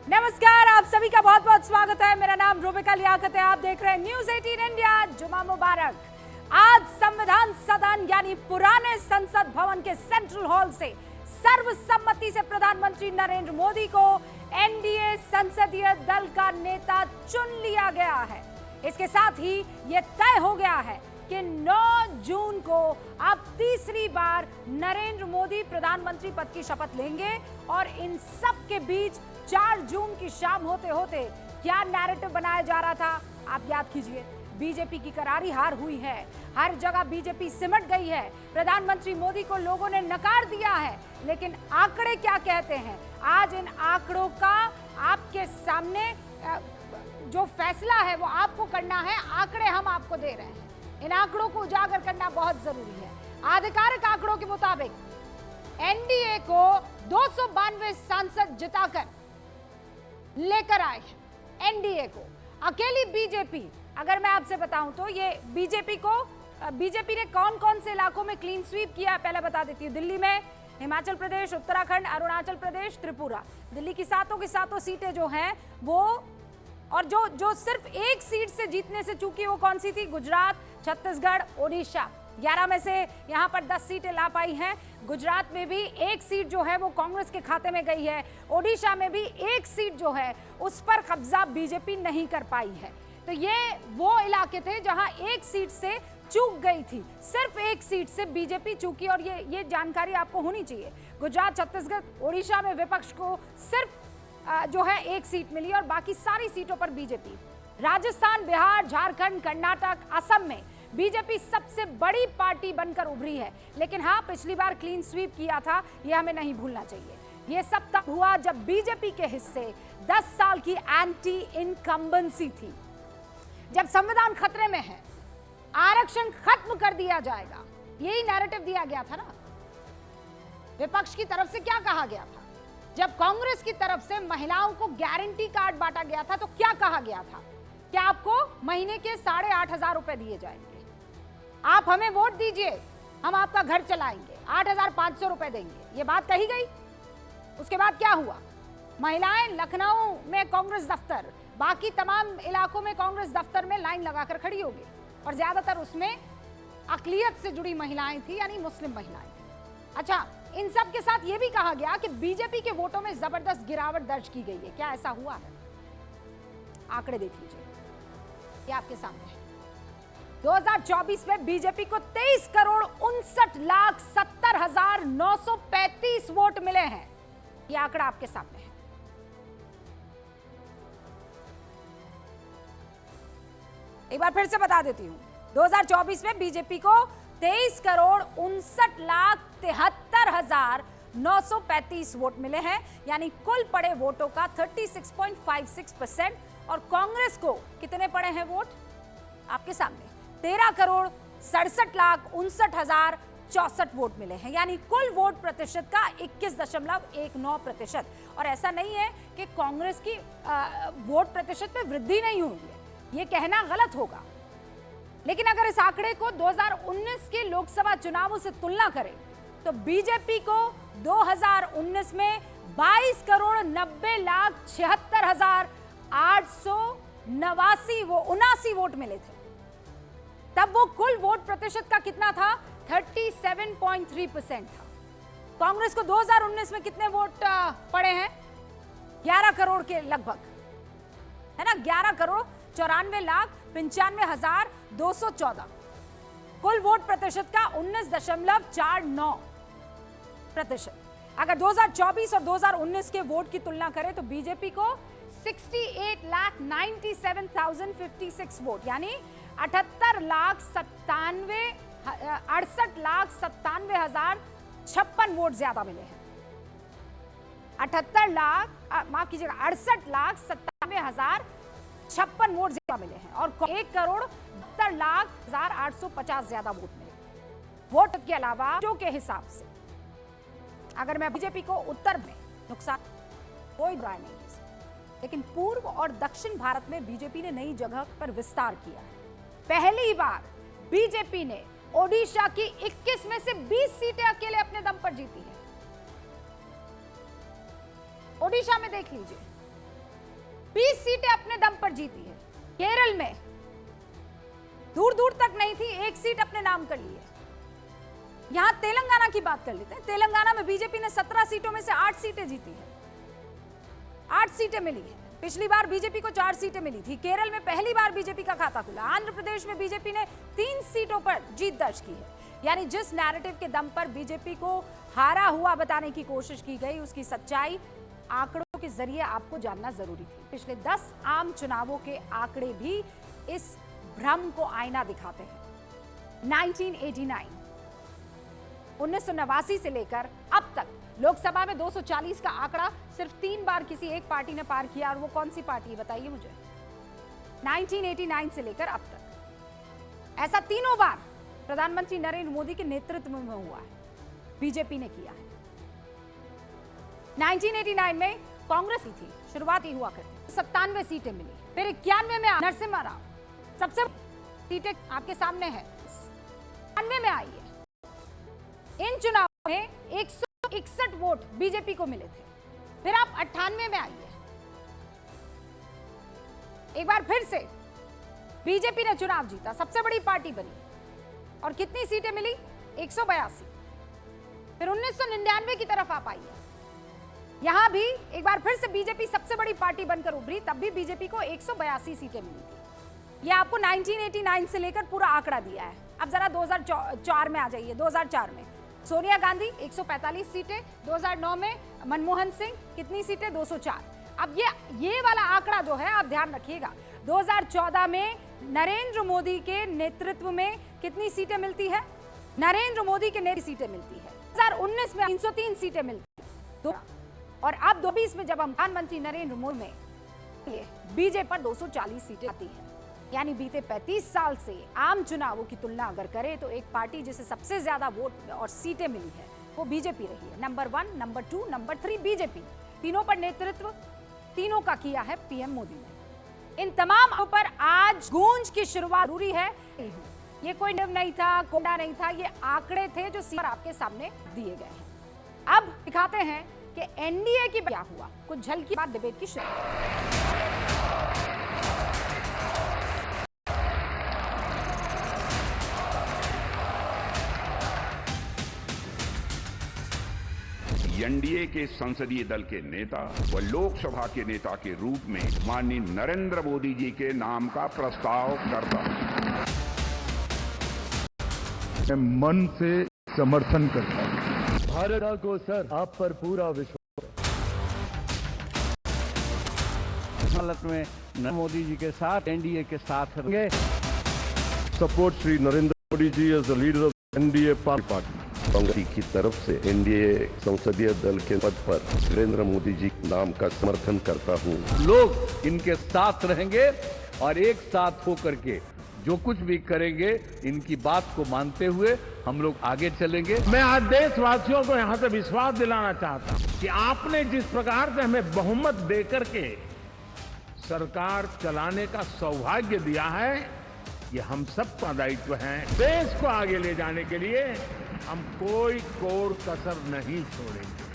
नमस्कार, आप सभी का बहुत बहुत स्वागत है। मेरा नाम रूबिका लियाकत है। आप देख रहे हैं न्यूज़ 18 इंडिया। जुमा मुबारक। आज संविधान सदन यानी पुराने संसद भवन के सेंट्रल हॉल से सर्वसम्मति से प्रधानमंत्री नरेंद्र मोदी को एनडीए संसदीय दल का नेता चुन लिया गया है। इसके साथ ही यह तय हो गया है कि 9 जून को अब तीसरी बार नरेंद्र मोदी प्रधानमंत्री पद की शपथ लेंगे और इन सब के बीच 4 जून की शाम होते होते क्या नैरेटिव बनाया जा रहा था, आप याद कीजिए। बीजेपी की करारी हार हुई है। हर जगह बीजेपी सिमट गई है। प्रधानमंत्री मोदी को लोगों ने नकार दिया है, लेकिन आंकड़े क्या कहते हैं? आज इन आंकड़ों का आपके सामने जो फैसला है वो आपको करना है। आंकड़े हम आपको दे रहे हैं। इन आंकड़ों को उजागर करना बहुत जरूरी है। आधिकारिक आंकड़ों के मुताबिक एनडीए को 292 सांसद जिताकर लेकर आए हैं। एनडीए को अकेली बीजेपी, अगर मैं आपसे बताऊं तो ये बीजेपी ने कौन कौन से इलाकों में क्लीन स्वीप किया है पहले बता देती हूँ। दिल्ली में, हिमाचल प्रदेश, उत्तराखंड, अरुणाचल प्रदेश, त्रिपुरा। दिल्ली की सातों की सातों सीटें जो हैं वो, और जो सिर्फ एक सीट से जीतने से चूकी वो कौन सी थी? गुजरात, छत्तीसगढ़, ओडिशा। 11 में से यहां पर 10 सीटें ला पाई हैं। गुजरात में भी एक सीट जो है वो कांग्रेस के खाते में गई है। ओडिशा में भी एक सीट जो है उस पर कब्जा बीजेपी नहीं कर पाई है। तो ये वो इलाके थे जहां एक सीट से चूक गई थी। सिर्फ एक सीट से बीजेपी चूकी, और ये जानकारी आपको होनी चाहिए। गुजरात, छत्तीसगढ़, ओडिशा में विपक्ष को सिर्फ जो है एक सीट मिली और बाकी सारी सीटों पर बीजेपी। राजस्थान, बिहार, झारखंड, कर्नाटक, असम में बीजेपी सबसे बड़ी पार्टी बनकर उभरी है। लेकिन हाँ, पिछली बार क्लीन स्वीप किया था, ये हमें नहीं भूलना चाहिए। ये सब तब हुआ जब बीजेपी के हिस्से 10 साल की एंटी इनकम्बेंसी थी। जब संविधान खतरे में है, आरक्षण खत्म कर दिया जाएगा, यही नैरेटिव दिया गया था ना। विपक्ष की तरफ से क्या कहा गया था? जब कांग्रेस की तरफ से महिलाओं को गारंटी कार्ड बांटा गया था तो क्या कहा गया था? क्या आपको महीने के 8,500 रुपए दिए जाएंगे, आप हमें वोट दीजिए, हम आपका घर चलाएंगे, 8,500 रुपए देंगे, ये बात कही गई। उसके बाद क्या हुआ? महिलाएं लखनऊ में कांग्रेस दफ्तर, बाकी तमाम इलाकों में कांग्रेस दफ्तर में लाइन लगाकर खड़ी होगी, और ज्यादातर उसमें अकलियत से जुड़ी महिलाएं थी, यानी मुस्लिम महिलाएं। अच्छा, इन सब के साथ यह भी कहा गया कि बीजेपी के वोटों में जबरदस्त गिरावट दर्ज की गई है। क्या ऐसा हुआ है? आंकड़े देख लीजिए, ये आपके सामने है। 2024 में बीजेपी को 23,59,70,935 वोट मिले हैं। ये आंकड़ा आपके सामने है। एक बार फिर से बता देती हूं, 2024 में बीजेपी को 23,73,73,935 वोट मिले हैं, यानी कुल पड़े वोटों का 36.56%। और कांग्रेस को कितने पड़े हैं वोट? आपके सामने 13,67,59,064 वोट मिले हैं, यानी कुल वोट प्रतिशत का 21.19%। और ऐसा नहीं है कि कांग्रेस की वोट प्रतिशत में वृद्धि नहीं हुई है, यह कहना गलत होगा। लेकिन अगर इस आंकड़े को 2019 के लोकसभा चुनावों से तुलना करें तो बीजेपी को 2019 में 22,90,76,889 वोट मिले थे। तब वो कुल वोट प्रतिशत का कितना था? 37.3% था। कांग्रेस को 2019 में कितने वोट पड़े हैं? 11 करोड़ के लगभग, है ना। 11,94,95,214। कुल वोट प्रतिशत का 19.49%। अगर 2024 और 2019 के वोट की तुलना करें तो बीजेपी को 68,97,056 वोट, यानी 68,97,056 वोट ज्यादा मिले हैं। 68,97,056 वोट ज्यादा मिले हैं, और 1,72,72,850 ज्यादा वोट मिले। वोट के अलावा जो के हिसाब से अगर मैं बीजेपी को उत्तर में नुकसान, कोई राय नहीं है, लेकिन पूर्व और दक्षिण भारत में बीजेपी ने नई जगह पर विस्तार किया है। पहली बार बीजेपी ने ओडिशा की 21 में से 20 सीटें अकेले अपने दम पर जीती हैं। ओडिशा में देख लीजिए, 20 सीटें अपने दम पर जीती है। केरल में दूर दूर तक नहीं थी, एक सीट अपने नाम कर ली है। यहां तेलंगाना की बात कर लेते हैं। तेलंगाना में बीजेपी ने 17 सीटों में से 8 सीटें जीती है, 8 सीटें मिली है। पिछली बार बीजेपी को 4 सीटें मिली थी। केरल में पहली बार बीजेपी का खाता खुला। आंध्र प्रदेश में बीजेपी ने 3 सीटों पर जीत दर्ज की है। यानी जिस नैरेटिव के दम पर बीजेपी को हारा हुआ बताने की कोशिश की गई, उसकी सच्चाई आंकड़ों के जरिए आपको जानना जरूरी थी। पिछले 10 आम चुनावों के आंकड़े भी इस भ्रम को आईना दिखाते हैं। 1989 1989 से लेकर अब तक लोकसभा में 240 का आंकड़ा सिर्फ 3 बार किसी एक पार्टी ने पार किया, और वो कौन सी पार्टी है बताइए मुझे। 1989 से लेकर अब तक ऐसा तीनों बार प्रधानमंत्री नरेंद्र मोदी के नेतृत्व में हुआ है, बीजेपी ने किया है। 1989 में कांग्रेस ही थी, शुरुआत ही हुआ करती, 97 सीटें मिली। फिर 91 में नरसिम्हा राव सबसे सीटें आपके सामने है, 91 में आई है। इन चुनावों में 161 वोट बीजेपी को मिले थे। फिर आप 98 में आइए, एक बार फिर से बीजेपी ने चुनाव जीता, सबसे बड़ी पार्टी बनी, और कितनी सीटें मिली? 182। फिर 1999 की तरफ आप आइए, यहां भी एक बार फिर से बीजेपी सबसे बड़ी पार्टी बनकर उभरी, तब भी बीजेपी को 182 सीटें मिली थी। यह आपको 1989 से लेकर पूरा आंकड़ा दिया है। अब जरा 2004 में आ जाइए। 2004 में सोनिया गांधी 145 सीटें, 2009 में मनमोहन सिंह कितनी सीटें? 204। अब ये वाला आंकड़ा जो है आप ध्यान रखिएगा। 2014 में नरेंद्र मोदी के नेतृत्व में कितनी सीटें मिलती है? नरेंद्र मोदी के नेतृत्व सीटें मिलती है। 2019 में 303 सीटें मिलती है, और अब 2020 में जब हम प्रधानमंत्री नरेंद्र मोदी में बीजेपी पर 240 सीटें आती है। यानी बीते 35 साल से आम चुनावों की तुलना अगर करें तो एक पार्टी जिसे सबसे ज्यादा वोट और सीटें मिली है वो बीजेपी रही है। Number 1, number 2, number 3 BJP. तीनों पर नेतृत्व तीनों का किया है पीएम मोदी ने। इन तमाम पर आज गूंज की शुरुआत जरूरी है। ये कोई निर्णय नहीं था, कोडा नहीं था, ये आंकड़े थे जो सीधे आपके सामने दिए गए हैं। अब दिखाते हैं कि एनडीए की क्या हुआ। कुछ झलकी बाद डिबेट की शुरुआत। एनडीए के संसदीय दल के नेता व लोकसभा के नेता के रूप में माननीय नरेंद्र मोदी जी के नाम का प्रस्ताव करता हूं। मैं मन से समर्थन करता हूं। भारत को सर आप पर पूरा विश्वास हालत में नरेंद्र मोदी जी के साथ एनडीए के साथ रहेंगे। Support Shri Narendra Modi ji as the leader of NDA party. Congress की तरफ से एनडीए संसदीय दल के पद पर नरेंद्र मोदी जी नाम का समर्थन करता हूं। लोग इनके साथ रहेंगे और एक साथ होकर के जो कुछ भी करेंगे इनकी बात को मानते हुए हम लोग आगे चलेंगे। मैं आज देशवासियों को यहां से विश्वास दिलाना चाहता हूं कि आपने जिस प्रकार से हमें बहुमत देकर के सरकार चलाने का सौभाग्य दिया है, ये हम सबका दायित्व है। देश को आगे ले जाने के लिए हम कोई कोर कसर नहीं छोड़ेंगे।